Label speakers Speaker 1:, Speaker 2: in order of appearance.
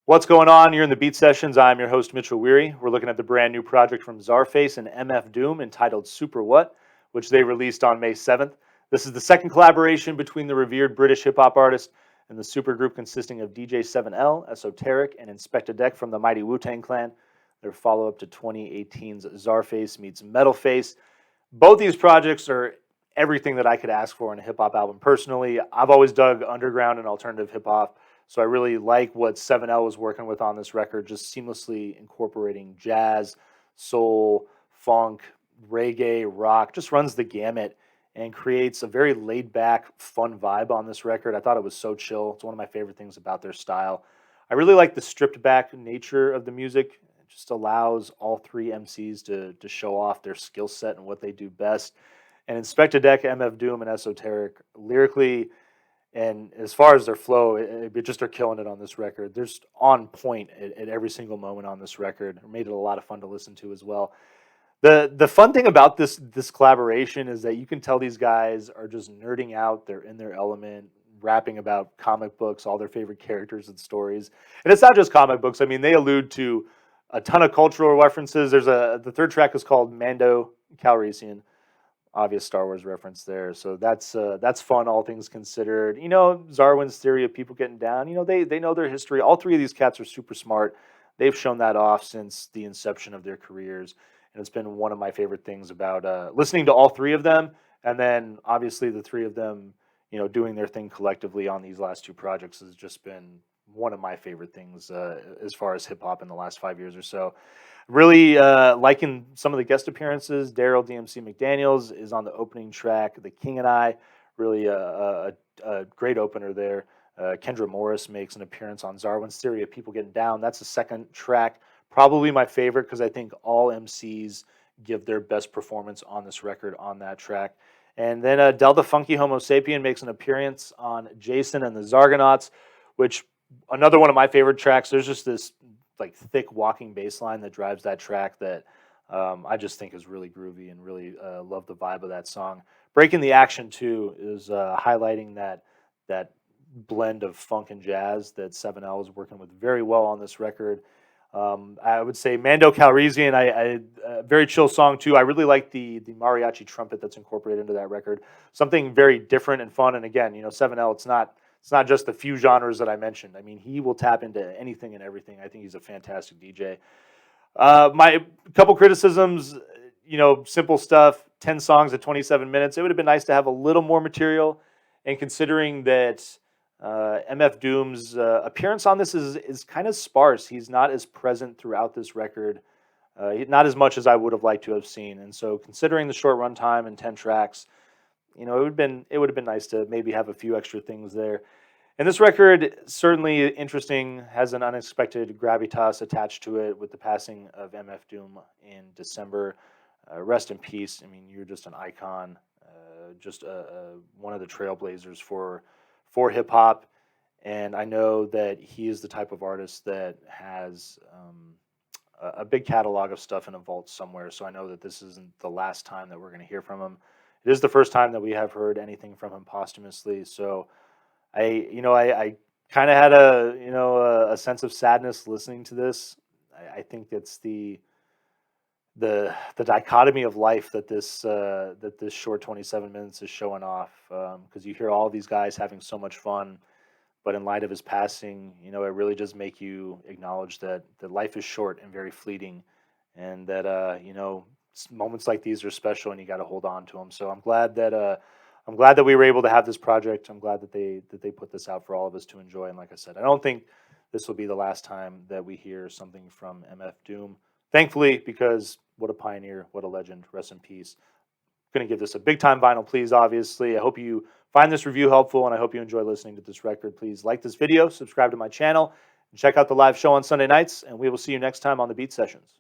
Speaker 1: What's going on? You're in the Beat Sessions. I'm your host, Mitchell Weary. We're looking at the brand new project from Czarface and MF Doom entitled Super What, which they released on May 7th. This is the second collaboration between the revered British hip hop artist and the supergroup consisting of DJ 7L, Esoteric, and Inspector Deck from the mighty Wu-Tang Clan. Their follow up to 2018's Czarface meets Metalface. Both these projects are everything that I could ask for in a hip hop album. Personally, I've always dug underground and alternative hip hop. So I really like what 7L was working with on this record, just seamlessly incorporating jazz, soul, funk, reggae, rock, just runs the gamut and creates a very laid back, fun vibe on this record. I thought it was so chill. It's one of my favorite things about their style. I really like the stripped back nature of the music. It just allows all three MCs to show off their skill set and what they do best. And Inspector Deck, MF Doom, and Esoteric lyrically, and as far as their flow, it just are killing it on this record. They're just on point at every single moment on this record. It made it a lot of fun to listen to as well. The fun thing about this collaboration is that you can tell these guys are just nerding out. They're in their element, rapping about comic books, all their favorite characters and stories. And it's not just comic books. I mean, they allude to a ton of cultural references. The third track is called Mando Calrissian. Obvious Star Wars reference there, so that's fun, all things considered. You know, Zarwin's theory of people getting down. You know, they know their history. All three of these cats are super smart. They've shown that off since the inception of their careers, and it's been one of my favorite things about listening to all three of them, and then obviously the three of them, you know, doing their thing collectively on these last two projects has just been one of my favorite things as far as hip hop in the last 5 years or so. Really liking some of the guest appearances. Daryl DMC McDaniels is on the opening track. The King and I, really a great opener there. Kendra Morris makes an appearance on Zarwin's Theory of People Getting Down. That's the second track, probably my favorite because I think all MCs give their best performance on this record on that track. And then Del the Funky Homo Sapien makes an appearance on Jason and the Zargonauts, which another one of my favorite tracks. There's just this like thick walking bass line that drives that track that I just think is really groovy and really love the vibe of that song. Breaking the Action too is highlighting that blend of funk and jazz that 7L is working with very well on this record. I would say Mando Calrissian, very chill song too. I really like the mariachi trumpet that's incorporated into that record. Something very different and fun. And again, you know, 7L, it's not just the few genres that I mentioned. I mean, he will tap into anything and everything. I think he's a fantastic DJ. My couple criticisms, you know, simple stuff. 10 songs at 27 minutes. It would have been nice to have a little more material. And considering that MF Doom's appearance on this is kind of sparse. He's not as present throughout this record, not as much as I would have liked to have seen. And so, considering the short runtime and 10 tracks, you know, it would have been nice to maybe have a few extra things there. And this record, certainly interesting, has an unexpected gravitas attached to it with the passing of MF Doom in December. Rest in peace. I mean, you're just an icon, just one of the trailblazers for hip hop. And I know that he is the type of artist that has a big catalog of stuff in a vault somewhere. So I know that this isn't the last time that we're going to hear from him. It is the first time that we have heard anything from him posthumously. So I kind of had a sense of sadness listening to this. I think it's the dichotomy of life that this short 27 minutes is showing off. Because you hear all these guys having so much fun, but in light of his passing, you know, it really does make you acknowledge that life is short and very fleeting, and that you know, moments like these are special, and you got to hold on to them. So I'm glad that we were able to have this project. I'm glad that they put this out for all of us to enjoy. And like I said, I don't think this will be the last time that we hear something from MF Doom. Thankfully, because what a pioneer, what a legend. Rest in peace. I'm going to give this a big time vinyl, please. Obviously, I hope you find this review helpful, and I hope you enjoy listening to this record. Please like this video, subscribe to my channel, and check out the live show on Sunday nights. And we will see you next time on the Beat Sessions.